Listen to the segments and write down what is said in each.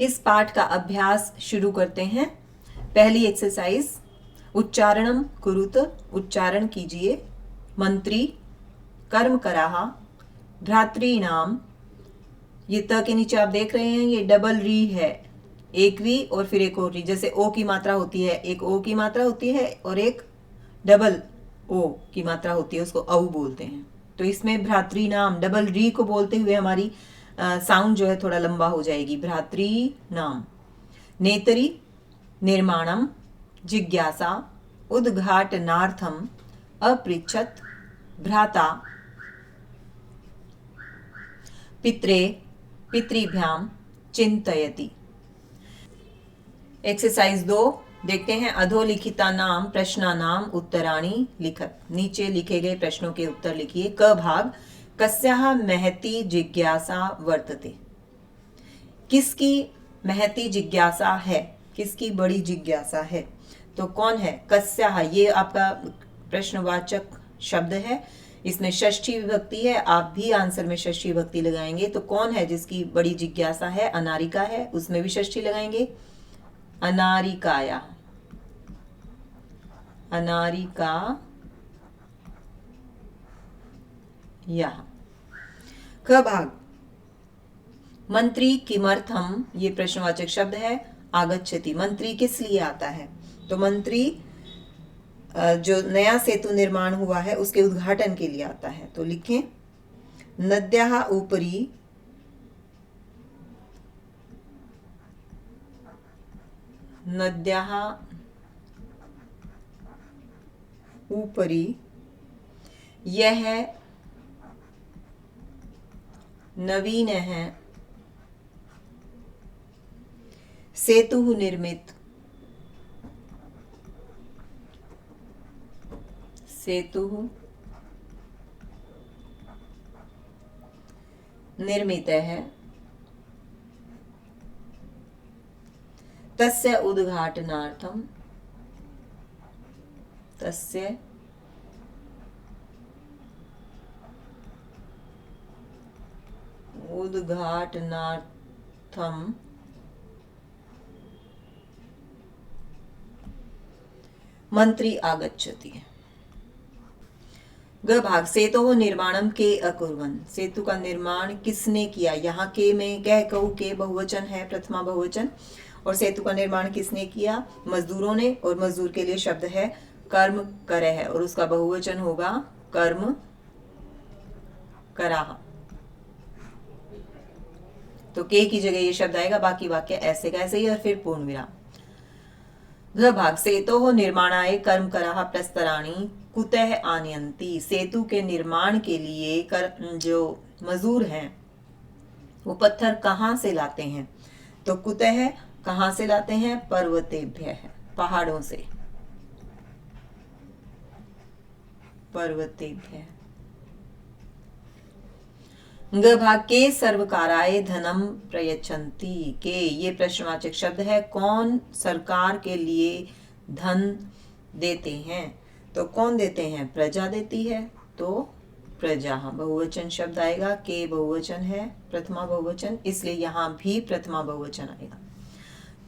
इस पाठ का अभ्यास शुरू करते हैं। पहली एक्सरसाइज, उच्चारणम कुरुत, उच्चारण कीजिए। मंत्री, कर्म कराहा, भ्रातृनाम। ये त के नीचे आप देख रहे हैं ये डबल री है, एक री और फिर एक और री। जैसे ओ की मात्रा होती है, एक ओ की मात्रा होती है और एक डबल ओ की मात्रा होती है, उसको औ बोलते हैं। तो इसमें भ्रातृनाम डबल री को बोलते हुए हमारी साउंड जो है थोड़ा लंबा हो जाएगी। भ्रातृनाम। नेतरी, निर्माणम, जिज्ञासा, उद्घाटनार्थम, अपृच्छत, भ्राता, पित्रे, पितृभ्याम, चिंतयति। एक्सरसाइज 2 देखते हैं। अधोलिखिता नाम प्रश्नानाम उत्तराणि लिखत। नीचे लिखे गए प्रश्नों के उत्तर लिखिए। क भाग, कस्याः महती जिज्ञासा वर्तते। किसकी महती जिज्ञासा है, किसकी बड़ी जिज्ञासा है। तो कौन है? कस्याः, ये आपका प्रश्नवाचक शब्द है, इसमें षष्ठी विभक्ति है। आप भी आंसर में षष्ठी विभक्ति लगाएंगे। तो कौन है जिसकी बड़ी जिज्ञासा है? अनारिका है, उसमें भी षष्ठी लगाएंगे। अनारिकाया, अनारिका यह। ख भाग, मंत्री किमर्थम, ये प्रश्नवाचक शब्द है। आगच्छति, मंत्री किस लिए आता है? तो मंत्री जो नया सेतु निर्माण हुआ है उसके उद्घाटन के लिए आता है। तो लिखें, नद्याः उपरि, नद्याः उपरि यह नवीनः सेतुः निर्मित, सेतुः निर्मितः तस्य उद्घाटनार्थं, तस्य उद्घाटनार्थं मंत्री आगच्छति। ग भाग, सेतोः निर्माणम के अकुर्वन्, सेतु का निर्माण किसने किया? यहाँ के में कह कहू के बहुवचन है, प्रथमा बहुवचन। और सेतु का निर्माण किसने किया? मजदूरों ने। और मजदूर के लिए शब्द है कर्म करे है, और उसका बहुवचन होगा कर्म कराहा। तो के की जगह ये शब्द आएगा, बाकी वाक्य ऐसे का ऐसे ही और फिर पूर्ण विराम। घ भाग, सेतोः निर्माणाय कर्म कराहा प्रस्तराणि कुतः आनयन्ति। सेतु के निर्माण के लिए जो मजदूर हैं वो पत्थर कहाँ से लाते हैं? तो कुतः कहाँ से लाते हैं? पर्वतेभ्यः, पहाड़ों से। पर्वतेभ्यः। ग भाग, के सर्वकाराय धनम प्रयच्छन्ति। के ये प्रश्नवाचक शब्द है। कौन सरकार के लिए धन देते हैं? तो कौन देते हैं? प्रजा देती है। तो प्रजा, बहुवचन शब्द आएगा। के बहुवचन है, प्रथमा बहुवचन, इसलिए यहां भी प्रथमा बहुवचन आएगा।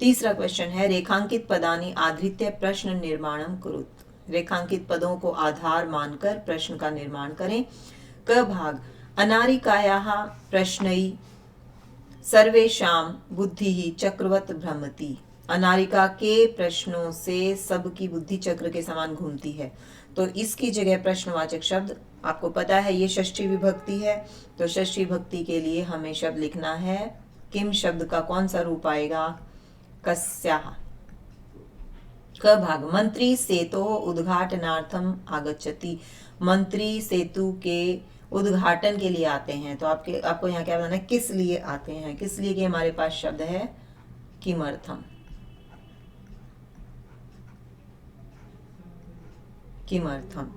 तीसरा क्वेश्चन है, रेखांकित पदानि आधृत्य प्रश्न निर्माणम कुरुत। रेखांकित पदों को आधार मानकर प्रश्न का निर्माण करें। क भाग, अनारिकायाः प्रश्नैः सर्वेषां बुद्धिः चक्रवत् भ्रमति। अनारिका के प्रश्नों से सबकी बुद्धि चक्र के समान घूमती है। तो इसकी जगह प्रश्नवाचक शब्द, आपको पता है ये षष्ठी विभक्ति है, तो षष्ठी विभक्ति के लिए हमें शब्द लिखना है। किम शब्द का कौन सा रूप आएगा? कस्याः। क भाग, मंत्री सेतोः उद्घाटनार्थम आगच्छति। मंत्री सेतु के उद्घाटन के लिए आते हैं। तो आपको यहाँ क्या बताना है? किस लिए आते हैं? किस लिए कि हमारे पास शब्द है किमर्थम। किमर्थम।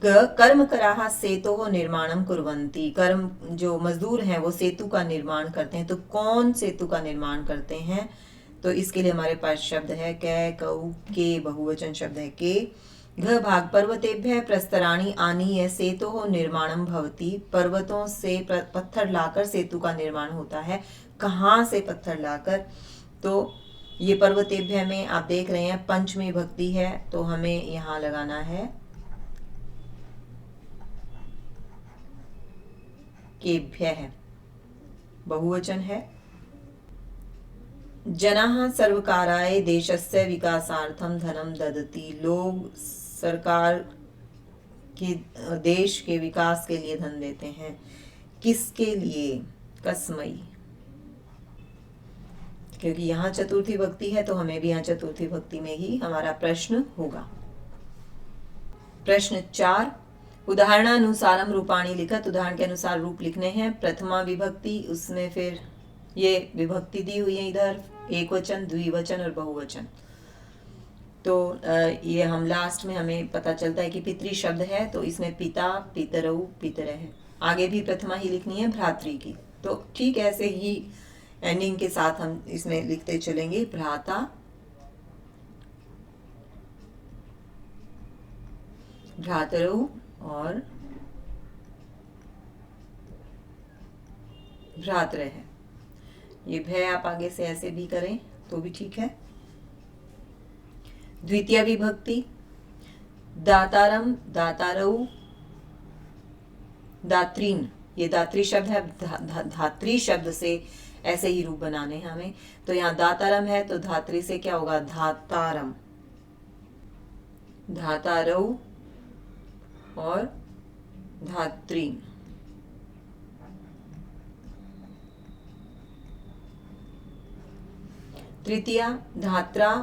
कर्म कराहा सेतोः निर्माणम कुर्वन्ति। कर्म जो मजदूर हैं वो सेतु का निर्माण करते हैं। तो कौन सेतु का निर्माण करते हैं? तो इसके लिए हमारे पास शब्द है कै कऊ के, बहुवचन शब्द है के। घ भाग, पर्वतेभ्यः प्रस्तराणि आनीय सेतोः निर्माणं भवति। पर्वतों से पत्थर लाकर सेतु का निर्माण होता है। कहाँ से पत्थर लाकर। तो ये पर्वतेभ्य में आप देख रहे हैं पंचमी भक्ति है, तो हमें यहाँ लगाना है केभ्य है, बहुवचन है। जनाः सर्वकाराय देशस्य विकासार्थम धनम ददति, लोग सरकार के देश के विकास के लिए धन देते हैं। किसके लिए? कस्मई, क्योंकि यहाँ चतुर्थी भक्ति है तो हमें भी यहाँ चतुर्थी भक्ति में ही हमारा प्रश्न होगा। प्रश्न 4, उदाहरणानुसारम रूपाणी लिखत, उदाहरण के अनुसार रूप लिखने हैं। प्रथमा विभक्ति, उसमें फिर ये विभक्ति दी हुई है इधर, एक वचन, द्विवचन और बहुवचन। तो ये हम लास्ट में हमें पता चलता है कि पितृ शब्द है, तो इसमें पिता, पितरऊ, पितरः है। आगे भी प्रथमा ही लिखनी है भ्रातृ की, तो ठीक ऐसे ही एंडिंग के साथ हम इसमें लिखते चलेंगे। भ्राता, भ्रातरऊ और भ्रातृ है। ये भय आप आगे से ऐसे भी करें तो भी ठीक है। द्वितीय विभक्ति, दातारम, दातारऊ, दात्रीन, ये दात्री शब्द है, धात्री शब्द से ऐसे ही रूप बनाने हैं हमें। तो यहाँ दातारम है तो धात्री से क्या होगा? धातारम, धातारऊ और धात्रीन। तृतीया, धात्रा,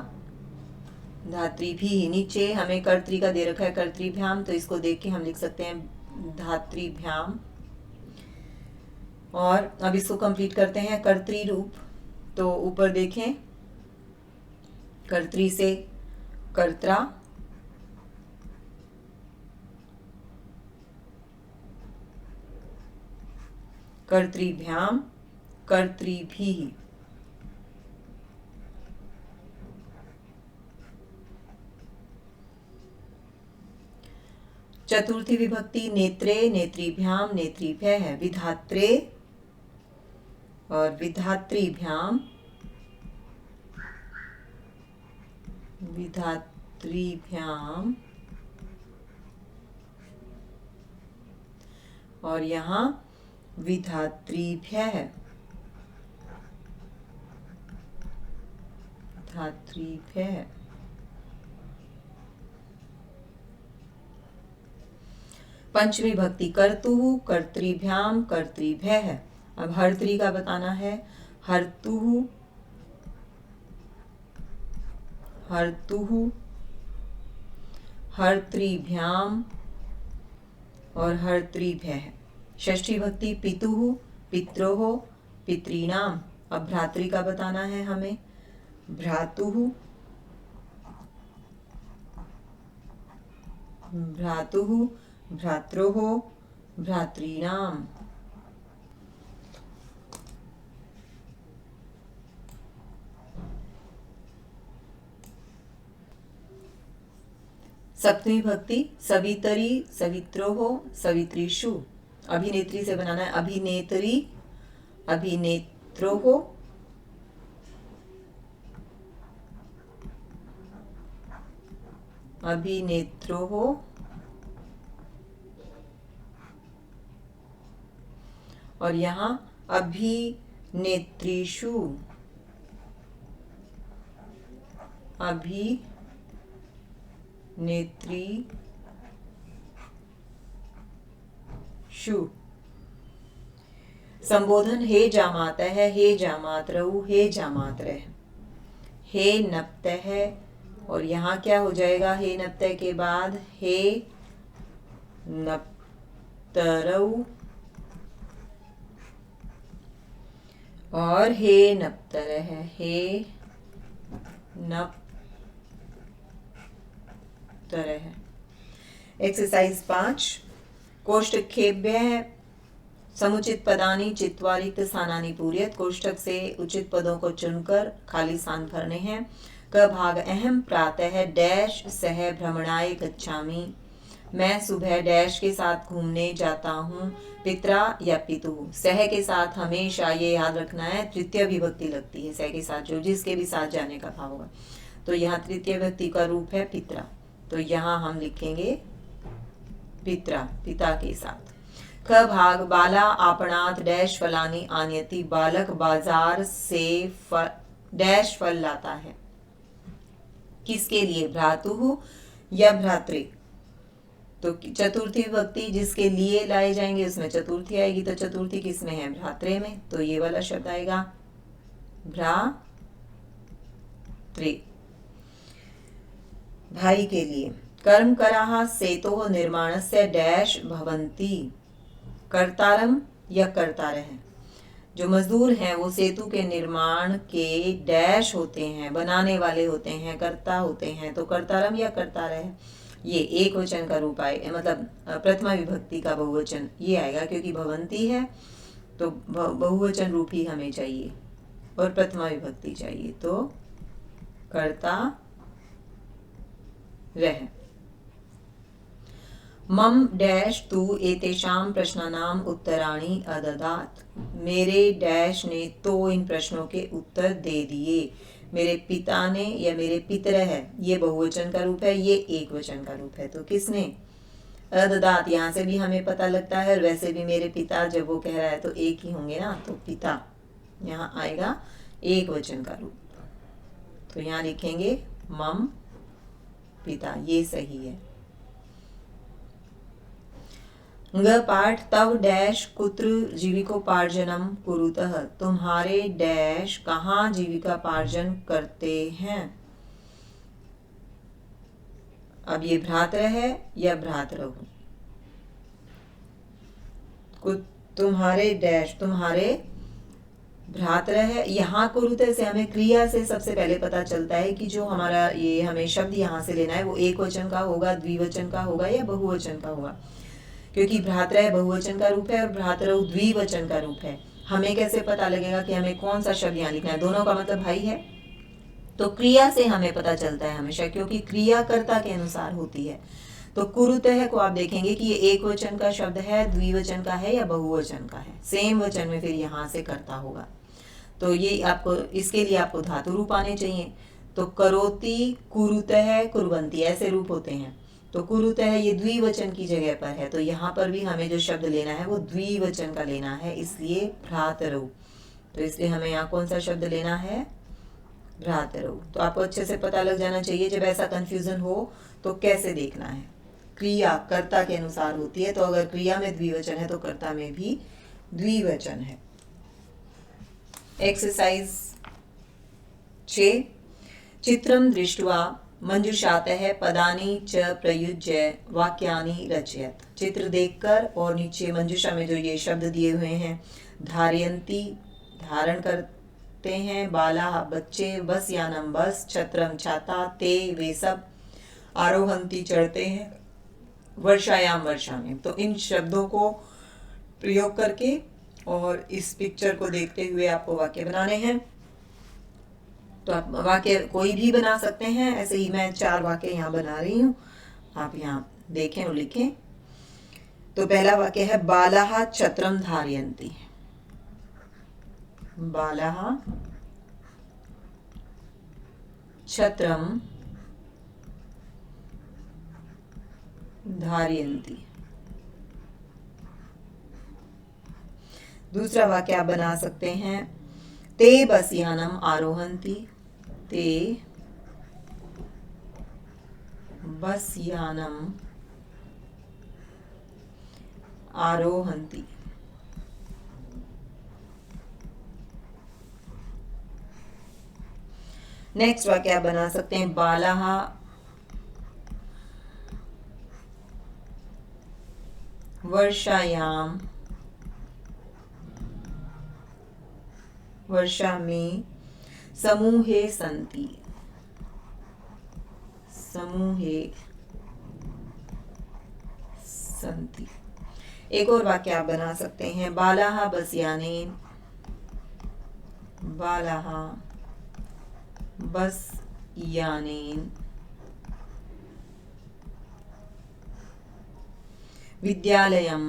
धात्री भी। नीचे हमें कर्तरी का दे रखा है कर्तृभ्याम, तो इसको देख के हम लिख सकते हैं धात्रीभ्याम। और अब इसको कंप्लीट करते हैं कर्तरी रूप। तो ऊपर देखें, कर्तरी से कर्त्रा, कर्तृभ्याम, कर्तृभिः। चतुर्थी विभक्ति, नेत्रे, नेत्रीभ्याम, नेत्रीभ्यः है। विधात्रे और विधात्रीभ्याम, विधात्रीभ्याम, और यहाँ विधात्रीभ्यः, धात्रीभ्यः। पंचमी भक्ति, कर्तुः, कर्तृभ्याम, कर्तृभ्यः है। अब हर्त्री का बताना है। हर्तुः, हर्तुः, हर्तृभ्याम और हर्तृभ्यः। षष्ठी भक्ति, पितुः, पित्रोः, पितॄणाम। अब भ्रातृ का बताना है हमें। भ्रातुः, भ्रातुः, भ्रात्रोः, भ्रातॄणाम। सप्तमी भक्ति, सवितरी, सवित्रोः, सवितृषु। अभिनेत्री से बनाना है। अभिनेत्री, अभिनेत्रोः, अभिनेत्रोः, और यहाँ अभिनेत्रीषु, अभिनेत्रीषु। संबोधन, हे जामातः, हे जामातरऊ, हे जामातरः, हे नप्तः। और यहाँ क्या हो जाएगा? हे नप्तः के बाद हे नप्तरऊ और हे नप्तरः, हे नप्तरः। एक्सरसाइज 5, कोष्ठकेभ्यः समुचित पदानि चित्वा रिक्त स्थानानि पूरयत। कोष्ठक से उचित पदों को चुनकर खाली स्थान भरने हैं। क भाग, अहम प्रातः डैश सह भ्रमणाय गच्छामि। मैं सुबह डैश के साथ घूमने जाता हूँ, पित्रा या पितुः। सह के साथ हमेशा ये याद रखना है तृतीय विभक्ति लगती है, सह के साथ जो जिसके भी साथ जाने का भाव होगा। तो यहाँ तृतीय विभक्ति का रूप है पित्रा, तो यहाँ हम लिखेंगे पित्रा, पिता के साथ। ख भाग बाला आपणात डैश फलानी आनयति, बालक बाजार से डैश फल लाता है। किसके लिए? भ्रातुः या भ्रातृ। तो चतुर्थी विभक्ति जिसके लिए लाए जाएंगे उसमें चतुर्थी आएगी, तो चतुर्थी किसमें है? भ्रात्रे में, तो ये वाला शब्द आएगा भ्रातृ, भाई के लिए। कर्म कराः सेतोः निर्माणस्य डैश भवन्ति, कर्तारम या कर्तारः। जो मजदूर हैं वो सेतु के निर्माण के डैश होते हैं, बनाने वाले होते हैं, कर्ता होते हैं, तो कर्तारम या कर्तारः ये एक वचन का रूप आए, मतलब प्रथमा विभक्ति का बहुवचन ये आएगा, क्योंकि भवंती है तो बहुवचन रूप ही हमें चाहिए और प्रथमा विभक्ति चाहिए, तो कर्ता रह। मम डैश तु एतेषां प्रश्नानां उत्तराणि अददात्, मेरे डैश ने तो इन प्रश्नों के उत्तर दे दिए। मेरे पिता ने या मेरे पितरः है, ये बहुवचन का रूप है, ये एक वचन का रूप है, तो किसने? अददात। यहाँ से भी हमें पता लगता है, और वैसे भी मेरे पिता जब वो कह रहा है तो एक ही होंगे ना, तो पिता यहाँ आएगा एक वचन का रूप, तो यहाँ लिखेंगे मम पिता, ये सही है। ग पाठ तव डैश कुत्र जीविकोपार्जनम कुरुतः, तुम्हारे डैश कहाँ जीविकापार्जन करते हैं। अब ये भ्रातृ है या भ्रातृ? तुम्हारे डैश, तुम्हारे भ्रातृ है। यहाँ कुरुतः से हमें क्रिया से सबसे पहले पता चलता है कि जो हमारा ये हमें शब्द यहाँ से लेना है वो एक वचन का होगा, द्विवचन का होगा या बहुवचन का होगा, क्योंकि भ्रातृ बहुवचन का रूप है और भ्रातृ द्विवचन का रूप है। हमें कैसे पता लगेगा कि हमें कौन सा शब्द यहाँ लिखना है? दोनों का मतलब भाई है, तो क्रिया से हमें पता चलता है हमेशा, क्योंकि क्रिया कर्ता के अनुसार होती है। तो कुरुतः को आप देखेंगे कि ये एक वचन का शब्द है, द्विवचन का है या बहुवचन का है। सेम वचन में फिर यहाँ से कर्ता होगा, तो ये आपको इसके लिए आपको धातु रूप आने चाहिए। तो करोति, कुरुतः, कुर्वन्ति ऐसे रूप होते हैं। तो कुरुतः ये द्विवचन की जगह पर है, तो यहाँ पर भी हमें जो शब्द लेना है वो द्विवचन का लेना है, इसलिए भ्रातरौ। तो इसलिए हमें यहाँ कौन सा शब्द लेना है? भ्रातरौ। तो आपको अच्छे से पता लग जाना चाहिए, जब ऐसा कंफ्यूजन हो तो कैसे देखना है। क्रिया कर्ता के अनुसार होती है, तो अगर क्रिया में द्विवचन है तो कर्ता में भी द्विवचन है। एक्सरसाइज 6, चित्रं दृष्ट्वा मंजुषातः पदानि च प्रयुज्य वाक्यानि रचयत। चित्र देखकर और नीचे मंजुषा में जो ये शब्द दिए हुए हैं, धारयन्ति धारण करते हैं, बाला बच्चे, बस यानम बस, छत्रम छाता, ते वे सब, आरोहंती चढ़ते हैं, वर्षायाम वर्षा में। तो इन शब्दों को प्रयोग करके और इस पिक्चर को देखते हुए आपको वाक्य बनाने हैं। तो आप वाक्य कोई भी बना सकते हैं, ऐसे ही मैं 4 वाक्य यहाँ बना रही हूँ, आप यहाँ देखें और लिखें। तो पहला वाक्य है बालाः छत्रम धारयन्ति। बालाः छत्रम धारयन्ति। दूसरा वाक्य आप बना सकते हैं ते बसयानम आरोहन्ति, ते बसयानम आरोहन्ति। नेक्स्ट वाक्य आप बना सकते हैं बालाः वर्षायाम वर्षा में समूहे सन्ति, समूहे सन्ति। एक और वाक्य आप बना सकते हैं बालाः बसयानेन, बालाः बसयानेन विद्यालयम,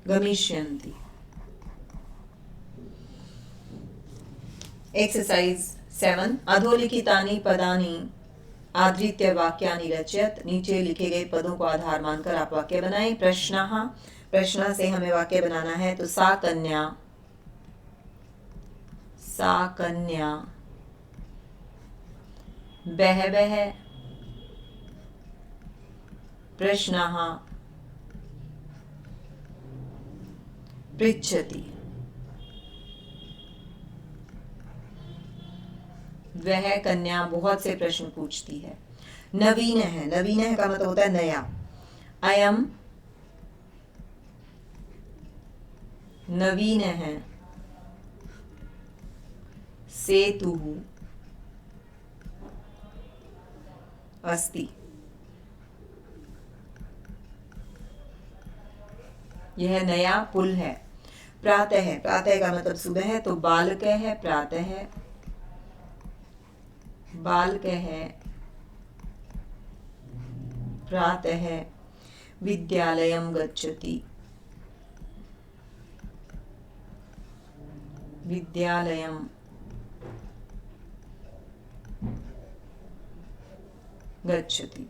गमिष्यन्ति। एक्सरसाइज 7 अधोलिखितानि पदानि आधृत्य वाक्यानि रचयत। नीचे लिखे गए पदों को आधार मानकर आप वाक्य बनाएं। प्रश्नः, प्रश्न से हमें वाक्य बनाना है। तो सा कन्या बहवः प्रश्नः पृच्छति। वह कन्या बहुत से प्रश्न पूछती है। नवीन है, नवीन है का मतलब होता है नया। अयम नवीन है। सेतुः अस्ति। यह नया पुल है। प्रातः, प्रातः का मतलब सुबह है, तो बालकः है, प्रातः है, बालकः है, प्रातः विद्यालयं गच्छति। विद्यालयं गच्छति।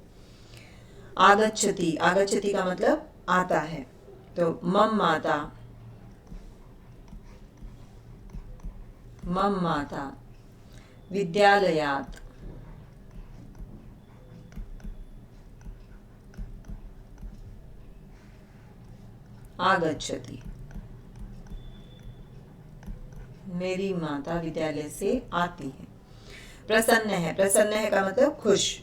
आगच्छति, आगच्छति का मतलब आता है, तो मम माता, मम माता विद्यालयात् आगच्छति। मेरी माता विद्यालय से आती है। प्रसन्न है, प्रसन्न है का मतलब खुश,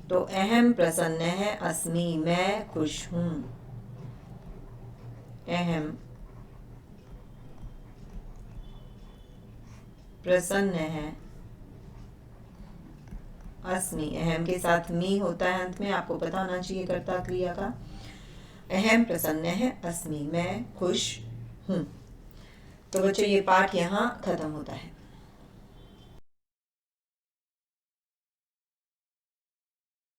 तो अहम प्रसन्न है अस्मि, मैं खुश हूं। अहम प्रसन्न है अस्मि, अहम के साथ मी होता है अंत में, आपको पता होना चाहिए कर्ता क्रिया का। अहम प्रसन्न है अस्मि, मैं खुश हूं। तो बच्चों ये पाठ यहाँ खत्म होता है।